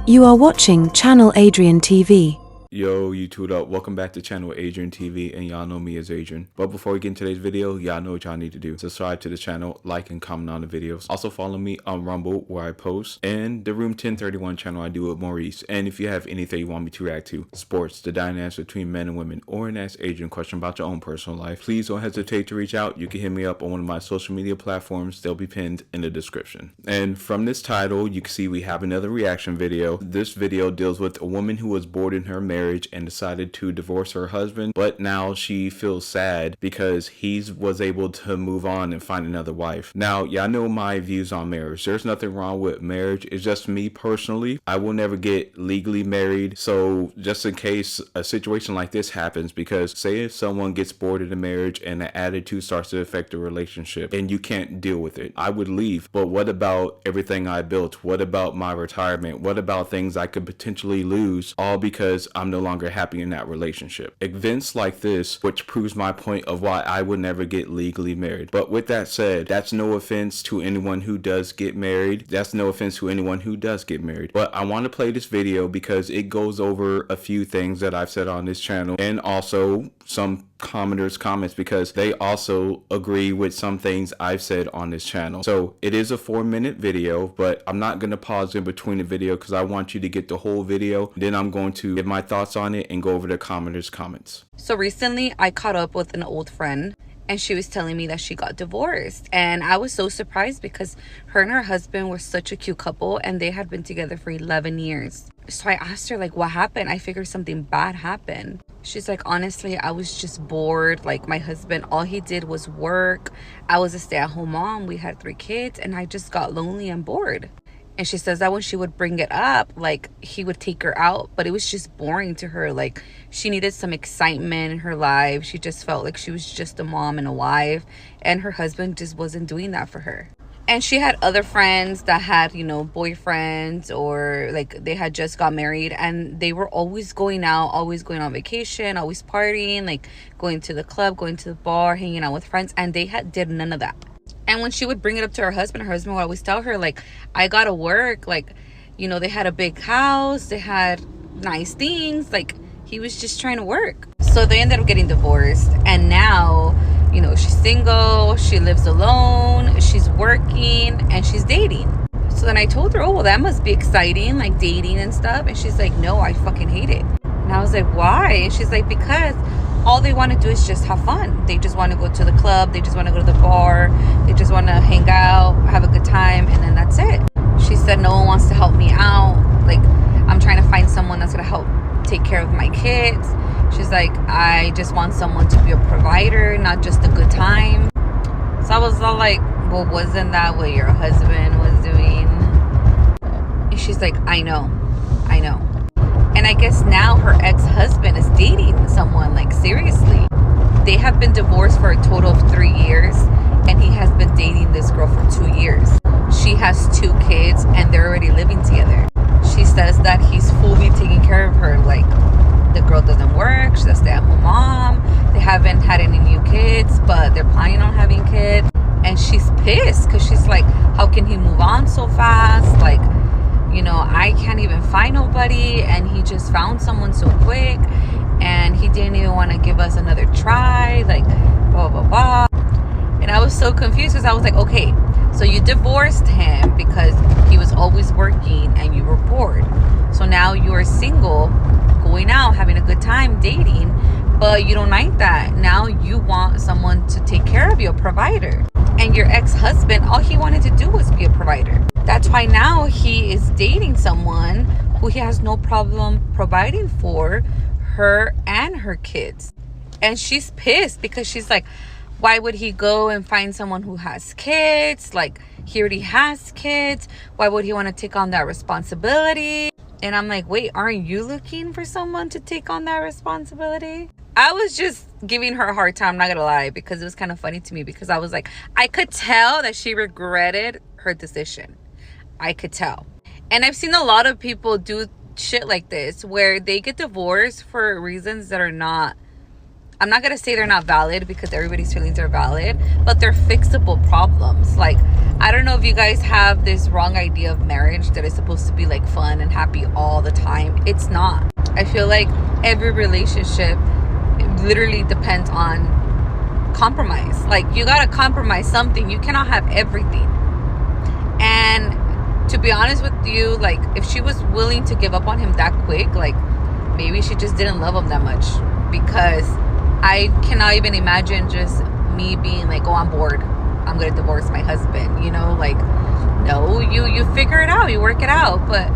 You are watching Channel Adrian TV. Yo, YouTube up. Welcome back to Channel Adrian TV, and y'all know me as Adrian. But before we get into today's video, y'all know what y'all need to do. Subscribe to the channel, like and comment on the videos. Also follow me on Rumble where I post, and the Room 1031 channel I do with Maurice. And if you have anything you want me to react to, sports, the dynamics between men and women, or an Ask Adrian question about your own personal life, please don't hesitate to reach out. You can hit me up on one of my social media platforms. They'll be pinned in the description. And from this title, you can see we have another reaction video. This video deals with a woman who was bored in her marriage and decided to divorce her husband, but now she feels sad because he was able to move on and find another wife. Now, y'all know my views on marriage. There's nothing wrong with marriage. It's just me personally. I will never get legally married. So just in case a situation like this happens, because say if someone gets bored in a marriage and the attitude starts to affect the relationship and you can't deal with it, I would leave. But what about everything I built? What about my retirement? What about things I could potentially lose, all because I'm no longer happy in that relationship? Events like this, which proves my point of why I would never get legally married. But with that said, that's no offense to anyone who does get married. That's no offense to anyone who does get married. But I want to play this video because it goes over a few things that I've said on this channel, and also some commenters' comments, because they also agree with some things I've said on this channel. So it is a 4-minute video, but I'm not going to pause in between the video because I want you to get the whole video. Then I'm going to give my thoughts on it and go over the commenters' comments. So recently I caught up with an old friend, and she was telling me that she got divorced, and I was so surprised because her and her husband were such a cute couple and they had been together for 11 years. So I asked her, like, what happened? I figured something bad happened. She's like, honestly, I was just bored. Like, my husband, all he did was work. I was a stay-at-home mom. We had 3 kids, and I just got lonely and bored. And she says that when she would bring it up, like, he would take her out, but it was just boring to her. Like, she needed some excitement in her life. She just felt like she was just a mom and a wife, and her husband just wasn't doing that for her. And she had other friends that had, you know, boyfriends, or like they had just got married, and they were always going out, always going on vacation, always partying, like going to the club, going to the bar, hanging out with friends, and they did none of that. And when she would bring it up to her husband would always tell her, like, I gotta work. Like, you know, they had a big house, they had nice things, like he was just trying to work. So they ended up getting divorced, and now, you know, she's single, she lives alone, she's working, and she's dating. So then I told her, oh, well, that must be exciting, like dating and stuff. And she's like, no, I fucking hate it. And I was like, why? And she's like, because all they want to do is just have fun. They just want to go to the club, they just want to go to the bar, they just want to hang out, have a good time, and then that's it. She said, no one wants to help me out. Like, I'm trying to find someone that's going to help take care of my kids. She's like, I just want someone to be a provider, not just a good time. So I was all like, well, wasn't that what your husband was doing? And she's like, I know. And I guess now her ex-husband is dating someone, like, seriously. They have been divorced for a total of 3 years, and he has been dating this girl for 2 years. She has 2 kids, and they're already living together. She says that he's fully taking care of her. Like, the girl doesn't work, she's a stay-at-home mom. They haven't had any new kids, but they're planning on having kids. And she's pissed because she's like, how can he move on so fast? Like, you know, I can't even find nobody, and he just found someone so quick, and he didn't even want to give us another try, like, blah, blah, blah. And I was so confused because I was like, okay, so you divorced him because he was always working and you were bored. So now you are single, going out, having a good time, dating, but you don't like that. Now you want someone to take care of you, a provider. And your ex-husband, all he wanted to do was be a provider. That's why now he is dating someone who he has no problem providing for her and her kids. And she's pissed because she's like, why would he go and find someone who has kids? Like, he already has kids. Why would he want to take on that responsibility? And I'm like, wait, aren't you looking for someone to take on that responsibility? I was just giving her a hard time, not gonna lie, because it was kind of funny to me, because I was like, I could tell that she regretted her decision. I could tell. And I've seen a lot of people do shit like this, where they get divorced for reasons that are not I'm not gonna say they're not valid because everybody's feelings are valid, but they're fixable problems. Like, I don't know if you guys have this wrong idea of marriage that is supposed to be like fun and happy all the time. It's not. I feel like every relationship literally depends on compromise. Like, you gotta compromise something. You cannot have everything. And to be honest with you, like, if she was willing to give up on him that quick, like, maybe she just didn't love him that much. Because I cannot even imagine just me being like, oh, I'm bored, I'm gonna divorce my husband, you know? Like, no, you figure it out, you work it out. But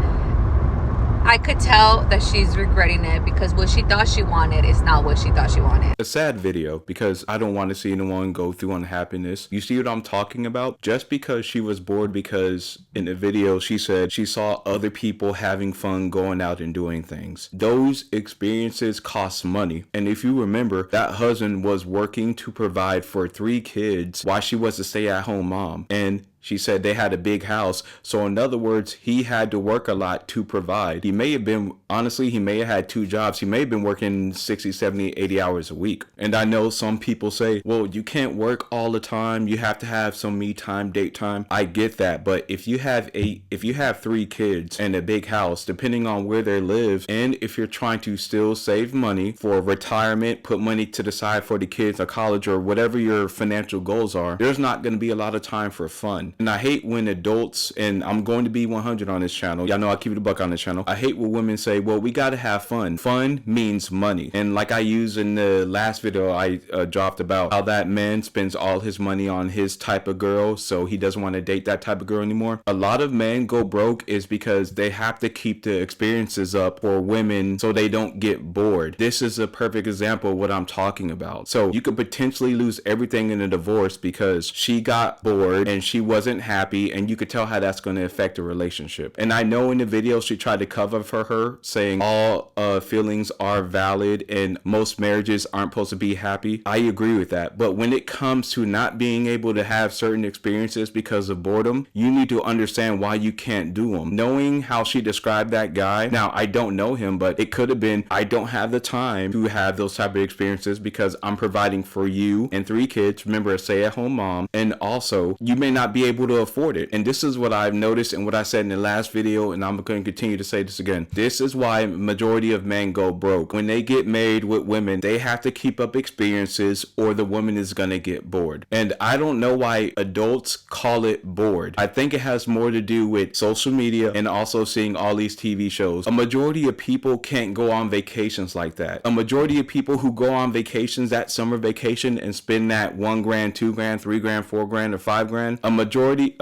I could tell that she's regretting it because what she thought she wanted is not what she thought she wanted. A sad video because I don't want to see anyone go through unhappiness. You see what I'm talking about? Just because she was bored because in the video she said she saw other people having fun going out and doing things. Those experiences cost money. And if you remember, that husband was working to provide for 3 kids while she was a stay-at-home mom. And she said they had a big house. So in other words, he had to work a lot to provide. He may have been, honestly, he may have had 2 jobs. He may have been working 60, 70, 80 hours a week. And I know some people say, well, you can't work all the time. You have to have some me time, date time. I get that. But if you have 3 kids and a big house, depending on where they live, and if you're trying to still save money for retirement, put money to the side for the kids or college or whatever your financial goals are, there's not going to be a lot of time for fun. And I hate when adults, and I'm going to be 100 on this channel. Y'all know I keep it a buck on this channel. I hate when women say, well, we got to have fun. Fun means money. And like I used in the last video I dropped about how that man spends all his money on his type of girl, so he doesn't want to date that type of girl anymore. A lot of men go broke is because they have to keep the experiences up for women so they don't get bored. This is a perfect example of what I'm talking about. So you could potentially lose everything in a divorce because she got bored and she wasn't happy, and you could tell how that's going to affect a relationship. And I know in the video she tried to cover for her, saying all feelings are valid and most marriages aren't supposed to be happy. I agree with that. But when it comes to not being able to have certain experiences because of boredom, you need to understand why you can't do them. Knowing how she described that guy, now I don't know him, but it could have been, I don't have the time to have those type of experiences because I'm providing for you and 3 kids. Remember, a stay-at-home mom. And also, you may not be able to afford it. And this is what I've noticed and what I said in the last video, and I'm going to continue to say this again. This is why majority of men go broke. When they get married with women, they have to keep up experiences or the woman is going to get bored. And I don't know why adults call it bored. I think it has more to do with social media and also seeing all these TV shows. A majority of people can't go on vacations like that. A majority of people who go on vacations, that summer vacation, and spend that $1 grand, $2 grand, $3 grand, $4 grand, or $5 grand, a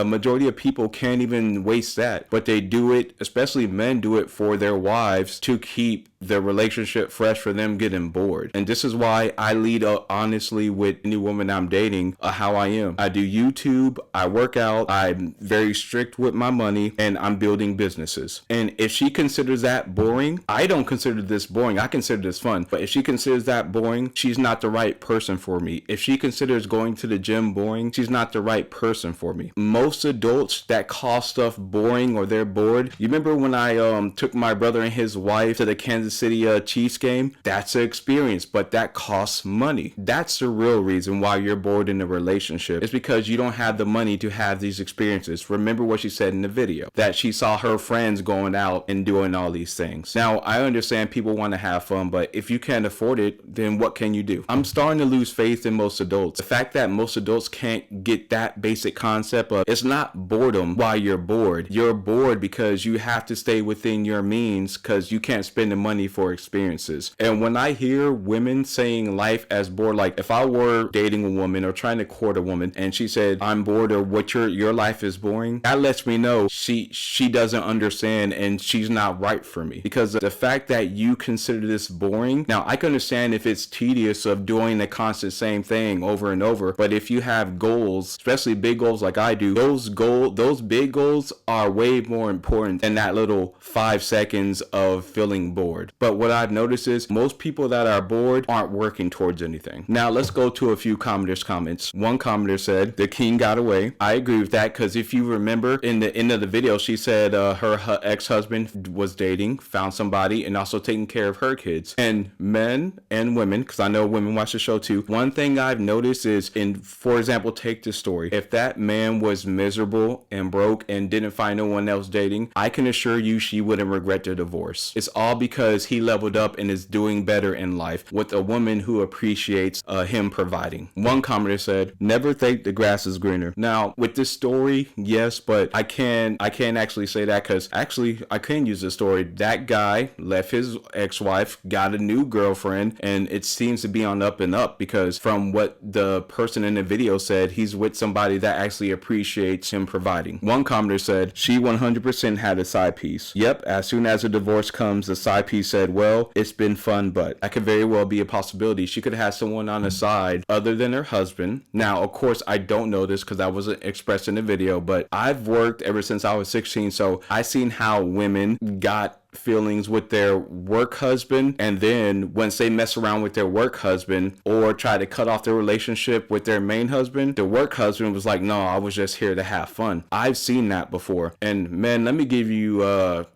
majority of people can't even waste that, but they do it, especially men do it for their wives to keep the relationship fresh for them getting bored. And this is why I lead honestly with any woman I'm dating how I am. I do YouTube, I work out, I'm very strict with my money, and I'm building businesses. And if she considers that boring, I don't consider this boring. I consider this fun. But if she considers that boring, she's not the right person for me. If she considers going to the gym boring, she's not the right person for me. Most adults that call stuff boring or they're bored, you remember when I took my brother and his wife to the Kansas City Chiefs game? That's an experience, but that costs money. That's the real reason why you're bored in a relationship. It's because you don't have the money to have these experiences. Remember what she said in the video, that she saw her friends going out and doing all these things. Now, I understand people want to have fun, but if you can't afford it, then what can you do? I'm starting to lose faith in most adults. The fact that most adults can't get that basic concept of it's not boredom why you're bored. You're bored because you have to stay within your means because you can't spend the money for experiences. And when I hear women saying life as bored, like if I were dating a woman or trying to court a woman and she said I'm bored or what your life is boring, that lets me know she doesn't understand and she's not right for me. Because the fact that you consider this boring, now I can understand if it's tedious of doing the constant same thing over and over, but if you have goals, especially big goals like I do, those big goals are way more important than that little 5 seconds of feeling bored. bored. But what I've noticed is most people that are bored aren't working towards anything. Now let's go to a few commenters' comments. One commenter said, the king got away. I agree with that, because if you remember in the end of the video, she said her ex-husband was dating, found somebody, and also taking care of her kids. And men and women, because I know women watch the show too, one thing I've noticed is, for example, take this story. If that man was miserable and broke and didn't find no one else dating, I can assure you she wouldn't regret the divorce. It's all because he leveled up and is doing better in life with a woman who appreciates him providing. One commenter said, never think the grass is greener. Now with this story, yes, but I can't actually say that, because actually I can use the story. That guy left his ex-wife, got a new girlfriend, and it seems to be on up and up, because from what the person in the video said, he's with somebody that actually appreciates him providing. One commenter said, she 100% had a side piece. Yep, as soon as a divorce comes, the side piece said, well, it's been fun, but that could very well be a possibility. She could have someone on the side other than her husband. Now, of course, I don't know this because that wasn't expressed in the video, but I've worked ever since I was 16, so I've seen how women got feelings with their work husband, and then once they mess around with their work husband or try to cut off their relationship with their main husband, the work husband was like, no, I was just here to have fun. I've seen that before. And man, let me give you a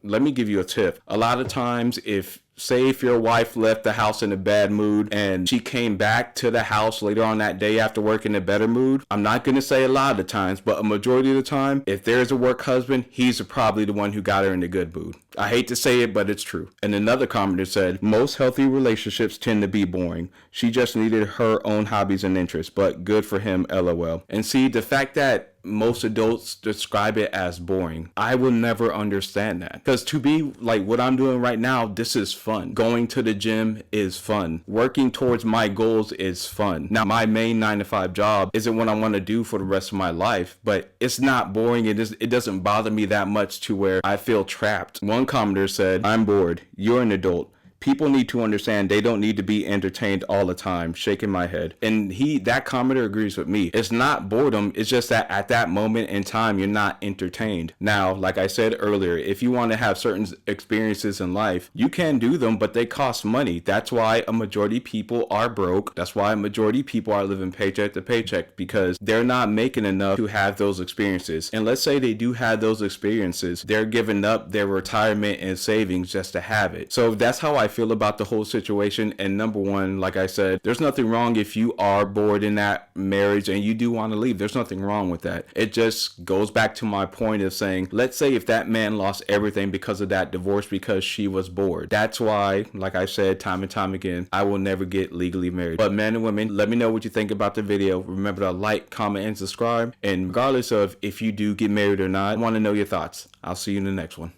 tip. A lot of times, if your wife left the house in a bad mood and she came back to the house later on that day after work in a better mood, I'm not going to say a lot of the times, but a majority of the time, if there's a work husband, he's probably the one who got her in a good mood. I hate to say it, but it's true. And another commenter said, most healthy relationships tend to be boring. She just needed her own hobbies and interests, but good for him, LOL. And see, the fact that most adults describe it as boring, I will never understand that, because to be like what I'm doing right now, this is fun. Going to the gym is fun. Working towards my goals is fun. Now my main 9-to-5 job isn't what I want to do for the rest of my life, but it's not boring. It doesn't bother me that much to where I feel trapped. One commenter said, I'm bored. You're an adult. People need to understand they don't need to be entertained all the time. Shaking my head. And that commenter agrees with me. It's not boredom. It's just that at that moment in time, you're not entertained. Now, like I said earlier, if you want to have certain experiences in life, you can do them, but they cost money. That's why a majority of people are broke. That's why a majority of people are living paycheck to paycheck, because they're not making enough to have those experiences. And let's say they do have those experiences, they're giving up their retirement and savings just to have it. So that's how I feel about the whole situation. And number one, like I said, there's nothing wrong if you are bored in that marriage and you do want to leave. There's nothing wrong with that. It just goes back to my point of saying, let's say if that man lost everything because of that divorce because she was bored. That's why, like I said time and time again, I will never get legally married. But men and women, let me know what you think about the video. Remember to like, comment, and subscribe. And regardless of if you do get married or not, I want to know your thoughts. I'll see you in the next one.